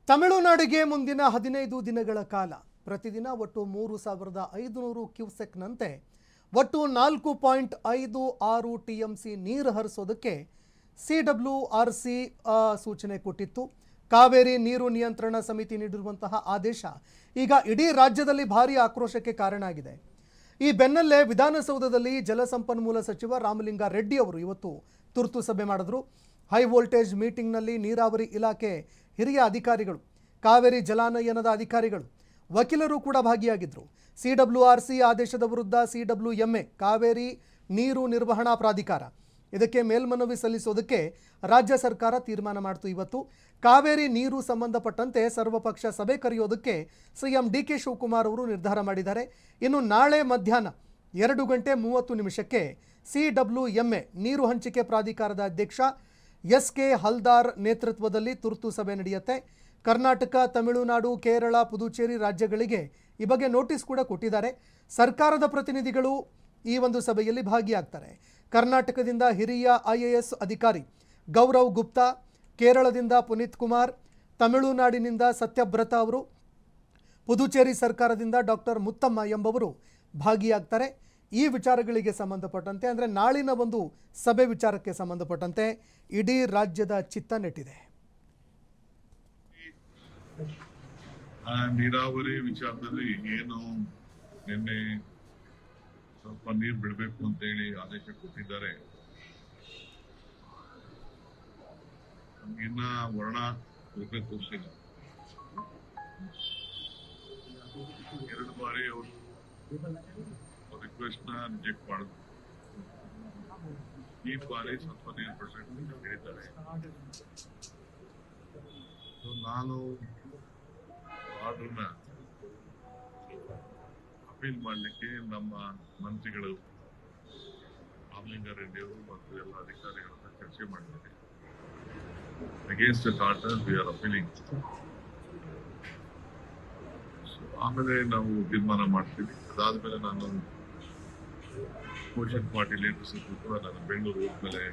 ತಮಿಳುನಾಡಿಗೆ ಮುಂದಿನ 15 ದಿನಗಳ ಕಾಲ ಪ್ರತಿದಿನ ಒಟ್ಟು 3500 ಕ್ಯೂಸೆಕ್ನಂತೆ ಒಟ್ಟು 4.56 ಟಿಎಂಸಿ ನೀರು ಹರಿಸೋದಕ್ಕೆ ಸಿಡಬ್ಲ್ಯೂಆರ್ಸಿ ಸೂಚನೆ ಕೊಟ್ಟಿತ್ತು. ಕಾವೇರಿ ನೀರು ನಿಯಂತ್ರಣ ಸಮಿತಿ ನೀಡಿರುವಂತಹ ಆದೇಶ ಈಗ ಇಡೀ ರಾಜ್ಯದಲ್ಲಿ ಭಾರೀ ಆಕ್ರೋಶಕ್ಕೆ ಕಾರಣ ಆಗಿದೆ. ಈ ಬೆನ್ನಲ್ಲೇ ವಿಧಾನಸೌಧದಲ್ಲಿ ಜಲಸಂಪನ್ಮೂಲ ಸಚಿವ ರಾಮಲಿಂಗಾರೆಡ್ಡಿ ಅವರು ಇವತ್ತು ತುರ್ತು ಸಭೆ ಮಾಡಿದ್ರು. ಹೈ ವೋಲ್ಟೇಜ್ ಮೀಟಿಂಗ್ನಲ್ಲಿ ನೀರಾವರಿ ಇಲಾಖೆ ಹಿರಿಯ ಅಧಿಕಾರಿಗಳು, ಕಾವೇರಿ ಜಲಾನಯನದ ಅಧಿಕಾರಿಗಳು, ವಕೀಲರು ಕೂಡ ಭಾಗಿಯಾಗಿದ್ದರು. ಸಿಡಬ್ಲ್ಯೂಆರ್ಸಿ ಆದೇಶದ ವಿರುದ್ಧ ಸಿಡಬ್ಲ್ಯೂಎಂಎ ಕಾವೇರಿ ನೀರು ನಿರ್ವಹಣಾ ಪ್ರಾಧಿಕಾರ ಇದಕ್ಕೆ ಮೇಲ್ಮನವಿ ಸಲ್ಲಿಸೋದಕ್ಕೆ ರಾಜ್ಯ ಸರ್ಕಾರ ತೀರ್ಮಾನ ಮಾಡಿತು. ಇವತ್ತು ಕಾವೇರಿ ನೀರು ಸಂಬಂಧಪಟ್ಟಂತೆ ಸರ್ವಪಕ್ಷ ಸಭೆ ಕರೆಯೋದಕ್ಕೆ ಸಿಎಂ ಡಿಕೆ ಶಿವಕುಮಾರ್ ಅವರು ನಿರ್ಧಾರ ಮಾಡಿದ್ದಾರೆ. ಇನ್ನು ನಾಳೆ ಮಧ್ಯಾಹ್ನ 2:30 ಸಿಡಬ್ಲ್ಯೂಎಂಎ ನೀರು ಹಂಚಿಕೆ ಪ್ರಾಧಿಕಾರದ ಅಧ್ಯಕ್ಷ ಎಸ್.ಕೆ. ಹಲ್ದಾರ್ ನೇತೃತ್ವದಲ್ಲಿ ತುರ್ತು ಸಭೆ ನಡೆಯುತ್ತೆ. ಕರ್ನಾಟಕ, ತಮಿಳುನಾಡು, ಕೇರಳ, ಪುದುಚೇರಿ ರಾಜ್ಯಗಳಿಗೆ ಈ ಬಗ್ಗೆ ನೋಟಿಸ್ ಕೂಡ ಕೊಟ್ಟಿದ್ದಾರೆ. ಸರ್ಕಾರದ ಪ್ರತಿನಿಧಿಗಳು ಈ ಒಂದು ಸಭೆಯಲ್ಲಿ ಭಾಗಿಯಾಗ್ತಾರೆ. ಕರ್ನಾಟಕದಿಂದ ಹಿರಿಯ IAS ಅಧಿಕಾರಿ ಗೌರವ್ ಗುಪ್ತಾ, ಕೇರಳದಿಂದ ಪುನೀತ್ ಕುಮಾರ್, ತಮಿಳುನಾಡಿನಿಂದ ಸತ್ಯಬ್ರತ ಅವರು, ಪುದುಚೇರಿ ಸರ್ಕಾರದಿಂದ ಡಾಕ್ಟರ್ ಮುತ್ತಮ್ಮ ಎಂಬವರು ಭಾಗಿಯಾಗ್ತಾರೆ. ಈ ವಿಚಾರಗಳಿಗೆ ಸಂಬಂಧಪಟ್ಟಂತೆ ಅಂದರೆ ನಾಳಿನ ಒಂದು ಸಭೆ ವಿಚಾರಕ್ಕೆ ಸಂಬಂಧಪಟ್ಟಂತೆ ಇಡೀ ರಾಜ್ಯದ ಚಿತ್ತ ನೆಟ್ಟಿದೆ. ನೀರಾವರಿ ವಿಚಾರದಲ್ಲಿ ಏನು ನಿನ್ನೆ ಸ್ವಲ್ಪ ನೀರು ಬಿಡಬೇಕು ಅಂತ ಹೇಳಿ ಆದೇಶ ಕೊಟ್ಟಿದ್ದಾರೆ. ಇನ್ನ ವರ್ಣ ತೋರಿಸಿಲ್ಲ. 2 ಬಾರಿ ಅವರು ರಿಕ್ವೆಸ್ಟ್ ನ ರಿಜೆಕ್ಟ್ ಮಾಡಿದ್ರು. ಈ ಬಾರಿ ಸ್ವಲ್ಪ ನೀರು ಬಿಡಬೇಕು ಹೇಳಿದ್ದಾರೆ. ನಾನು ಆರ್ಡರ್ನ ಅಪೀಲ್ ಮಾಡಲಿಕ್ಕೆ ನಮ್ಮ ಮಂತ್ರಿಗಳು ರಾಮಲಿಂಗಾರೆಡ್ಡಿ ಅವರು ಮತ್ತು ಎಲ್ಲ ಅಧಿಕಾರಿಗಳನ್ನ ಚರ್ಚೆ ಮಾಡಿದ್ದಾರೆ. Against that order we are appealing. ಆಮೇಲೆ ನಾವು ತೀರ್ಮಾನ ಮಾಡ್ತೀವಿ. ಅದಾದ್ಮೇಲೆ ನಾನು ಪೋಷನ್ ಪಾರ್ಟಿ ಲೀಡರ್ಸ್ ಕೂಡ ನಾನು ಬೆಂಗಳೂರು ಹೋದ್ಮೇಲೆ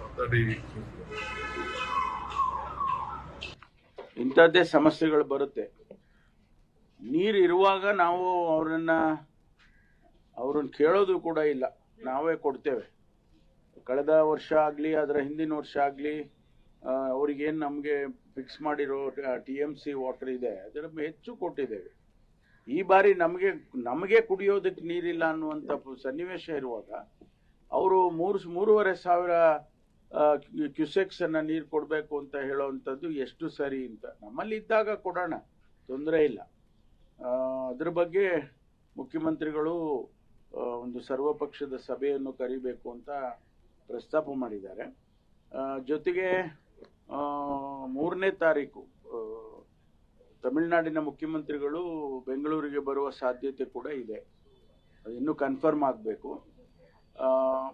ಮಾತಾಡಿ ಇಂಥದ್ದೇ ಸಮಸ್ಯೆಗಳು ಬರುತ್ತೆ. ನೀರು ಇರುವಾಗ ನಾವು ಅವ್ರನ್ನ ಕೇಳೋದು ಕೂಡ ಇಲ್ಲ, ನಾವೇ ಕೊಡ್ತೇವೆ. ಕಳೆದ ವರ್ಷ ಆಗಲಿ ಅದರ ಹಿಂದಿನ ವರ್ಷ ಆಗಲಿ ಅವ್ರಿಗೇನು ನಮಗೆ ಫಿಕ್ಸ್ ಮಾಡಿರೋ TMC ವಾಟರ್ ಇದೆ ಅದರ ಹೆಚ್ಚು ಕೊಟ್ಟಿದ್ದೇವೆ. ಈ ಬಾರಿ ನಮಗೆ ಕುಡಿಯೋದಕ್ಕೆ ನೀರಿಲ್ಲ ಅನ್ನುವಂಥ ಸನ್ನಿವೇಶ ಇರುವಾಗ ಅವರು 3,500 ಕ್ಯೂಸೆಕ್ಸ್ ಅನ್ನ ನೀರು ಕೊಡಬೇಕು ಅಂತ ಹೇಳೋವಂಥದ್ದು ಎಷ್ಟು ಸರಿ ಅಂತ. ನಮ್ಮಲ್ಲಿ ಇದ್ದಾಗ ಕೊಡೋಣ, ತೊಂದರೆ ಇಲ್ಲ. ಅದ್ರ ಬಗ್ಗೆ ಮುಖ್ಯಮಂತ್ರಿಗಳು ಒಂದು ಸರ್ವಪಕ್ಷದ ಸಭೆಯನ್ನು ಕರಿಬೇಕು ಅಂತ ಪ್ರಸ್ತಾಪ ಮಾಡಿದ್ದಾರೆ. ಜೊತೆಗೆ 3ನೇ ತಾರೀಕು ತಮಿಳುನಾಡಿನ ಮುಖ್ಯಮಂತ್ರಿಗಳು ಬೆಂಗಳೂರಿಗೆ ಬರುವ ಸಾಧ್ಯತೆ ಕೂಡ ಇದೆ. ಇನ್ನೂ ಕನ್ಫರ್ಮ್ ಆಗಬೇಕು.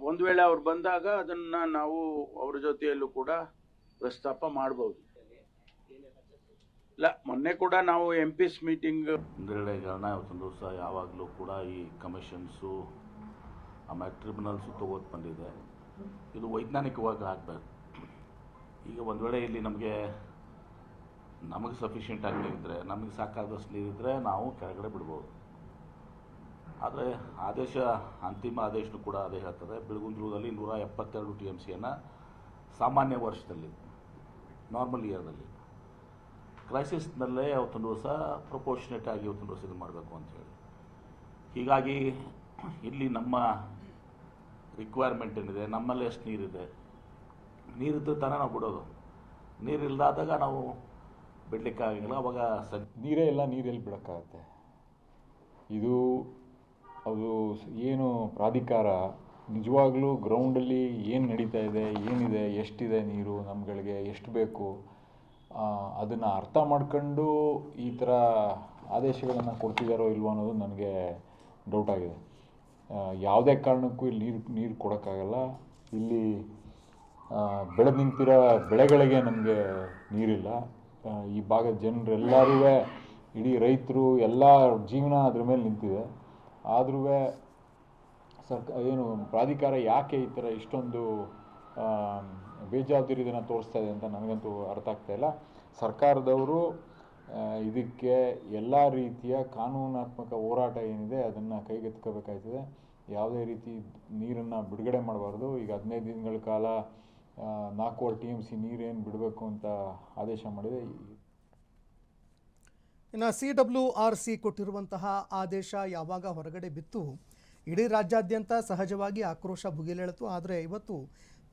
ಒಂದು ವೇಳೆ ಅವ್ರು ಬಂದಾಗ ಅದನ್ನ ನಾವು ಅವ್ರ ಜೊತೆಯಲ್ಲೂ ಕೂಡ ಪ್ರಸ್ತಾಪ ಮಾಡಬಹುದು. ಇಲ್ಲ, ಮೊನ್ನೆ ಕೂಡ ನಾವು MPs ಮೀಟಿಂಗ್ ಒಂದೆರಡೆಗಳನ್ನ ಇವತ್ತೊಂದು ದಿವಸ ಯಾವಾಗಲೂ ಕೂಡ ಈ ಕಮಿಷನ್ಸು ಆಮೇಲೆ ಟ್ರಿಬ್ಯುನಲ್ಸು ತಗೋದು ಬಂದಿದೆ. ಇದು ವೈಜ್ಞಾನಿಕವಾಗಿ ಆಗಬೇಕು. ಈಗ ಒಂದು ವೇಳೆ ಇಲ್ಲಿ ನಮಗೆ ಸಫಿಷಿಯೆಂಟ್ ಆಗಿ ನೀರಿದ್ದರೆ, ನಮಗೆ ಸಾಕಾದಷ್ಟು ನೀರಿದ್ದರೆ ನಾವು ಕೆಳಗಡೆ ಬಿಡ್ಬೋದು. ಆದರೆ ಅಂತಿಮ ಆದೇಶನೂ ಕೂಡ ಅದೇ ಹೇಳ್ತದೆ. ಬೆಳಗುಂದ್ರದಲ್ಲಿ 172 TMCಯನ್ನು ಸಾಮಾನ್ಯ ವರ್ಷದಲ್ಲಿ, ನಾರ್ಮಲ್ ಇಯರ್ದಲ್ಲಿ, ಕ್ರೈಸಿಸ್ನಲ್ಲೇ ಅವತ್ತೊಂದು ದಿವಸ ಪ್ರಪೋರ್ಷನೇಟ್ ಆಗಿ ಇವತ್ತೊಂದು ದಿವಸ ಇದು ಮಾಡಬೇಕು ಅಂಥೇಳಿ. ಹೀಗಾಗಿ ಇಲ್ಲಿ ನಮ್ಮ ರಿಕ್ವೈರ್ಮೆಂಟ್ ಏನಿದೆ, ನಮ್ಮಲ್ಲಿ ಎಷ್ಟು ನೀರಿದ್ದು ತಾನೇ ನಾವು ಬಿಡೋದು. ನೀರಿಲ್ಲದಾದಾಗ ನಾವು ಬಿಡಲಿಕ್ಕಾಗಿಲ್ಲ. ಅವಾಗ ನೀರೇ ಇಲ್ಲ, ನೀರೆಲ್ಲಿ ಬಿಡೋಕ್ಕಾಗತ್ತೆ? ಅದು ಏನು ಪ್ರಾಧಿಕಾರ ನಿಜವಾಗ್ಲೂ ಗ್ರೌಂಡಲ್ಲಿ ಏನು ನಡೀತಾ ಇದೆ, ಏನಿದೆ, ಎಷ್ಟಿದೆ ನೀರು, ನಮ್ಗಳಿಗೆ ಎಷ್ಟು ಬೇಕು, ಅದನ್ನು ಅರ್ಥ ಮಾಡ್ಕೊಂಡು ಈ ಥರ ಆದೇಶಗಳನ್ನು ಕೊಡ್ತಿದ್ದಾರೋ ಇಲ್ವೋ ಅನ್ನೋದು ನನಗೆ ಡೌಟ್ ಆಗಿದೆ. ಯಾವುದೇ ಕಾರಣಕ್ಕೂ ಇಲ್ಲಿ ನೀರು ಕೊಡೋಕ್ಕಾಗಲ್ಲ. ಇಲ್ಲಿ ಬೆಳೆದು ನಿಂತಿರೋ ಬೆಳೆಗಳಿಗೆ ನಮಗೆ ನೀರಿಲ್ಲ. ಈ ಭಾಗದ ಜನರೆಲ್ಲರೂ, ಇಡೀ ರೈತರು ಎಲ್ಲ ಜೀವನ ಅದ್ರ ಮೇಲೆ ನಿಂತಿದೆ. ಆದ್ರೂ ಪ್ರಾಧಿಕಾರ ಯಾಕೆ ಈ ಥರ ಇಷ್ಟೊಂದು ಬೇಜವಾಬ್ದಾರಿತನ ತೋರಿಸ್ತಾ ಇದೆ ಅಂತ ನನಗಂತೂ ಅರ್ಥ ಆಗ್ತಾ ಇಲ್ಲ. ಸರ್ಕಾರದವರು ಇದಕ್ಕೆ ಎಲ್ಲ ರೀತಿಯ ಕಾನೂನಾತ್ಮಕ ಹೋರಾಟ ಏನಿದೆ ಅದನ್ನು ಕೈಗೆತ್ತಿಕೋಬೇಕಾಗ್ತದೆ. ಯಾವುದೇ ರೀತಿ ನೀರನ್ನು ಬಿಡುಗಡೆ ಮಾಡಬಾರ್ದು. ಈಗ 15 ದಿನಗಳ ಕಾಲ 4 TMC ನೀರೇನು ಬಿಡಬೇಕು ಅಂತ ಆದೇಶ ಮಾಡಿದೆ. ಇನ್ನು CWRC ಕೊಟ್ಟಿರುವಂತಹ ಆದೇಶ ಯಾವಾಗ ಹೊರಗಡೆ ಬಿತ್ತು, ಇಡೀ ರಾಜ್ಯಾದ್ಯಂತ ಸಹಜವಾಗಿ ಆಕ್ರೋಶ ಭುಗಿಲೇಳಿತು. ಆದರೆ ಇವತ್ತು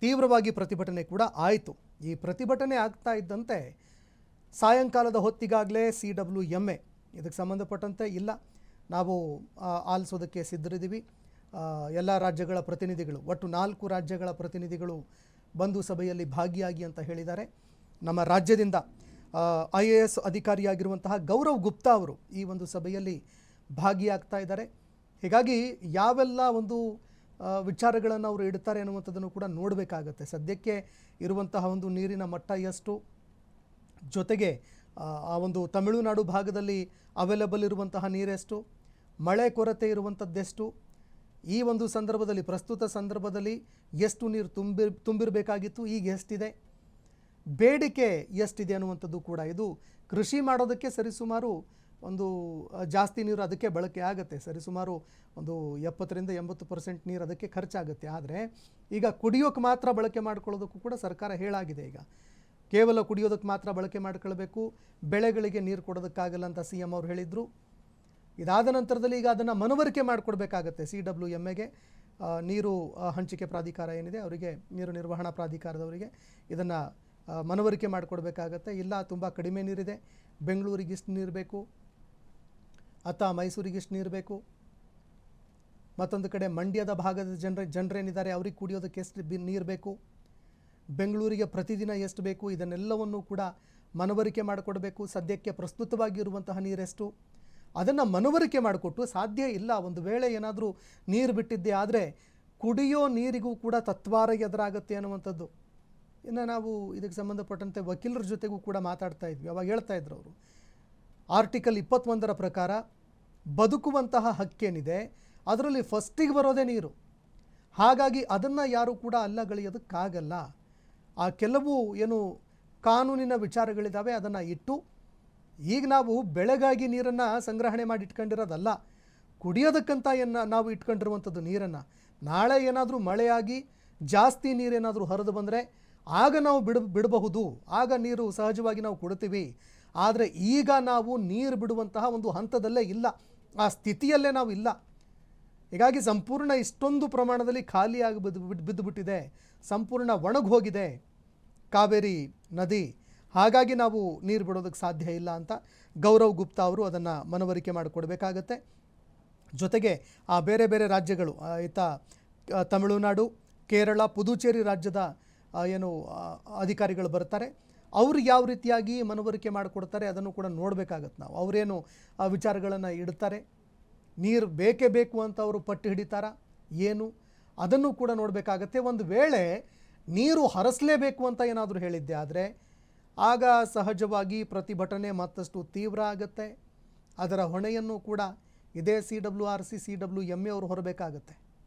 ತೀವ್ರವಾಗಿ ಪ್ರತಿಭಟನೆ ಕೂಡ ಆಯಿತು. ಈ ಪ್ರತಿಭಟನೆ ಆಗ್ತಾ ಇದ್ದಂತೆ ಸಾಯಂಕಾಲದ ಹೊತ್ತಿಗಾಗಲೇ CWMA ಇದಕ್ಕೆ ಸಂಬಂಧಪಟ್ಟಂತೆ ಇಲ್ಲ, ನಾವು ಆಲಿಸೋದಕ್ಕೆ ಸಿದ್ಧರಿದ್ದೀವಿ, ಎಲ್ಲ ರಾಜ್ಯಗಳ ಪ್ರತಿನಿಧಿಗಳು, ಒಟ್ಟು 4 ರಾಜ್ಯಗಳ ಪ್ರತಿನಿಧಿಗಳು ಬಂದು ಸಭೆಯಲ್ಲಿ ಭಾಗಿಯಾಗಿ ಅಂತ ಹೇಳಿದ್ದಾರೆ. ನಮ್ಮ ರಾಜ್ಯದಿಂದ IAS ಅಧಿಕಾರಿಯಾಗಿರುವಂತಹ ಗೌರವ್ ಗುಪ್ತಾ ಅವರು ಈ ಒಂದು ಸಭೆಯಲ್ಲಿ ಭಾಗಿಯಾಗ್ತಾ ಇದ್ದಾರೆ. ಹೀಗಾಗಿ ಯಾವೆಲ್ಲ ಒಂದು ವಿಚಾರಗಳನ್ನು ಅವರು ಇಡ್ತಾರೆ ಅನ್ನುವಂಥದ್ದನ್ನು ಕೂಡ ನೋಡಬೇಕಾಗತ್ತೆ. ಸದ್ಯಕ್ಕೆ ಇರುವಂತಹ ಒಂದು ನೀರಿನ ಮಟ್ಟ ಎಷ್ಟು, ಜೊತೆಗೆ ಆ ಒಂದು ತಮಿಳುನಾಡು ಭಾಗದಲ್ಲಿ ಅವೈಲೇಬಲ್ ಇರುವಂತಹ ನೀರೆಷ್ಟು, ಮಳೆ ಕೊರತೆ ಇರುವಂಥದ್ದೆಷ್ಟು, ಈ ಒಂದು ಸಂದರ್ಭದಲ್ಲಿ ಪ್ರಸ್ತುತ ಸಂದರ್ಭದಲ್ಲಿ ಎಷ್ಟು ನೀರು ತುಂಬಿರಬೇಕಾಗಿತ್ತು, ಈಗ ಎಷ್ಟಿದೆ, ಬೇಡಿಕೆ ಎಷ್ಟಿದೆ ಅನ್ನುವಂಥದ್ದು ಕೂಡ. ಇದು ಕೃಷಿ ಮಾಡೋದಕ್ಕೆ ಸರಿಸುಮಾರು ಒಂದು ಜಾಸ್ತಿ ನೀರು ಅದಕ್ಕೆ ಬಳಕೆ ಆಗುತ್ತೆ. ಸರಿಸುಮಾರು ಒಂದು 70 ರಿಂದ 80% ನೀರು ಅದಕ್ಕೆ ಖರ್ಚಾಗುತ್ತೆ. ಆದರೆ ಈಗ ಕುಡಿಯೋಕ್ಕೆ ಮಾತ್ರ ಬಳಕೆ ಮಾಡ್ಕೊಳ್ಳೋದಕ್ಕೂ ಕೂಡ ಸರ್ಕಾರ ಹೇಳಾಗಿದೆ. ಈಗ ಕೇವಲ ಕುಡಿಯೋದಕ್ಕೆ ಮಾತ್ರ ಬಳಕೆ ಮಾಡ್ಕೊಳ್ಬೇಕು, ಬೆಳೆಗಳಿಗೆ ನೀರು ಕೊಡೋದಕ್ಕಾಗಲ್ಲ ಅಂತ CM ಅವರು ಹೇಳಿದರು. ಇದಾದ ನಂತರದಲ್ಲಿ ಈಗ ಅದನ್ನು ಮನವರಿಕೆ ಮಾಡಿಕೊಡ್ಬೇಕಾಗತ್ತೆ CWMAಗೆ. ನೀರು ಹಂಚಿಕೆ ಪ್ರಾಧಿಕಾರ ಏನಿದೆ ಅವರಿಗೆ, ನೀರು ನಿರ್ವಹಣಾ ಪ್ರಾಧಿಕಾರದವರಿಗೆ ಇದನ್ನು ಮನವರಿಕೆ ಮಾಡಿಕೊಡ್ಬೇಕಾಗತ್ತೆ. ಇಲ್ಲ ತುಂಬ ಕಡಿಮೆ ನೀರಿದೆ, ಬೆಂಗಳೂರಿಗೆ ಇಷ್ಟು ನೀರು ಬೇಕು ಅಥವಾ ಮೈಸೂರಿಗೆ ಇಷ್ಟು ನೀರು ಬೇಕು, ಮತ್ತೊಂದು ಕಡೆ ಮಂಡ್ಯದ ಭಾಗದ ಜನರೇನಿದ್ದಾರೆ ಅವ್ರಿಗೆ ಕುಡಿಯೋದಕ್ಕೆ ಎಷ್ಟು ನೀರು ಬೇಕು, ಬೆಂಗಳೂರಿಗೆ ಪ್ರತಿದಿನ ಎಷ್ಟು ಬೇಕು, ಇದನ್ನೆಲ್ಲವನ್ನು ಕೂಡ ಮನವರಿಕೆ ಮಾಡಿಕೊಡಬೇಕು. ಸದ್ಯಕ್ಕೆ ಪ್ರಸ್ತುತವಾಗಿ ಇರುವಂತಹ ನೀರೆಷ್ಟು ಅದನ್ನು ಮನವರಿಕೆ ಮಾಡಿಕೊಟ್ಟು, ಸಾಧ್ಯ ಇಲ್ಲ ಒಂದು ವೇಳೆ ಏನಾದರೂ ನೀರು ಬಿಟ್ಟಿದ್ದೆ ಆದರೆ ಕುಡಿಯೋ ನೀರಿಗೂ ಕೂಡ ತತ್ವಾರ ಎದುರಾಗುತ್ತೆ ಅನ್ನುವಂಥದ್ದು. ಇನ್ನು ನಾವು ಇದಕ್ಕೆ ಸಂಬಂಧಪಟ್ಟಂತೆ ವಕೀಲರ ಜೊತೆಗೂ ಕೂಡ ಮಾತಾಡ್ತಾ ಇದ್ವಿ. ಅವಾಗ ಹೇಳ್ತಾ ಇದ್ರು ಅವರು, ಆರ್ಟಿಕಲ್ 21 ಪ್ರಕಾರ ಬದುಕುವಂತಹ ಹಕ್ಕೇನಿದೆ ಅದರಲ್ಲಿ ಫಸ್ಟಿಗೆ ಬರೋದೇ ನೀರು. ಹಾಗಾಗಿ ಅದನ್ನು ಯಾರೂ ಕೂಡ ಅಲ್ಲಗಳೆಯೋದಕ್ಕಾಗಲ್ಲ. ಆ ಕೆಲವು ಏನು ಕಾನೂನಿನ ವಿಚಾರಗಳಿದ್ದಾವೆ ಅದನ್ನು ಇಟ್ಟು ಈಗ ನಾವು ಬೆಳೆಗಾಗಿ ನೀರನ್ನು ಸಂಗ್ರಹಣೆ ಮಾಡಿ ಇಟ್ಕೊಂಡಿರೋದಲ್ಲ, ಕುಡಿಯೋದಕ್ಕಂತ ನಾವು ಇಟ್ಕೊಂಡಿರುವಂಥದ್ದು ನೀರನ್ನು. ನಾಳೆ ಏನಾದರೂ ಮಳೆಯಾಗಿ ಜಾಸ್ತಿ ನೀರೇನಾದರೂ ಹರಿದು ಬಂದರೆ ಆಗ ನಾವು ಬಿಡಬಹುದು, ಆಗ ನೀರು ಸಹಜವಾಗಿ ನಾವು ಕೊಡ್ತೀವಿ. ಆದರೆ ಈಗ ನಾವು ನೀರು ಬಿಡುವಂತಹ ಒಂದು ಹಂತದಲ್ಲೇ ಇಲ್ಲ, ಆ ಸ್ಥಿತಿಯಲ್ಲೇ ನಾವು ಇಲ್ಲ. ಹೀಗಾಗಿ ಸಂಪೂರ್ಣ ಇಷ್ಟೊಂದು ಪ್ರಮಾಣದಲ್ಲಿ ಖಾಲಿಯಾಗಿ ಬಿದ್ದುಬಿಟ್ಟಿದೆ, ಸಂಪೂರ್ಣ ಒಣಗಿ ಹೋಗಿದೆ ಕಾವೇರಿ ನದಿ. ಹಾಗಾಗಿ ನಾವು ನೀರು ಬಿಡೋದಕ್ಕೆ ಸಾಧ್ಯ ಇಲ್ಲ ಅಂತ ಗೌರವ್ ಗುಪ್ತಾ ಅವರು ಅದನ್ನು ಮನವರಿಕೆ ಮಾಡಿಕೊಡ್ಬೇಕಾಗತ್ತೆ. ಜೊತೆಗೆ ಆ ಬೇರೆ ಬೇರೆ ರಾಜ್ಯಗಳು ತಮಿಳುನಾಡು, ಕೇರಳ, ಪುದುಚೇರಿ ರಾಜ್ಯದ ಏನು ಅಧಿಕಾರಿಗಳು ಬರ್ತಾರೆ, ಅವರು ಯಾವ ರೀತಿಯಾಗಿ ಮನವರಿಕೆ ಮಾಡಿಕೊಡ್ತಾರೆ ಅದನ್ನು ಕೂಡ ನೋಡಬೇಕಾಗತ್ತೆ. ನಾವು ಅವರೇನು ಆ ವಿಚಾರಗಳನ್ನು ಇಡ್ತಾರೆ, ನೀರು ಬೇಕೇ ಬೇಕು ಅಂತ ಅವರು ಪಟ್ಟು ಹಿಡಿತಾರಾ ಏನು, ಅದನ್ನು ಕೂಡ ನೋಡಬೇಕಾಗತ್ತೆ. ಒಂದು ವೇಳೆ ನೀರು ಹರಿಸಲೇಬೇಕು ಅಂತ ಏನಾದರೂ ಹೇಳಿದ್ದೆ ಆದರೆ ಆಗ ಸಹಜವಾಗಿ ಪ್ರತಿಭಟನೆ ಮತ್ತಷ್ಟು ತೀವ್ರ ಆಗುತ್ತೆ. ಅದರ ಹೊಣೆಯನ್ನು ಕೂಡ ಇದೇ CWRC CWMA ಅವರು ಹೊರಬೇಕಾಗತ್ತೆ.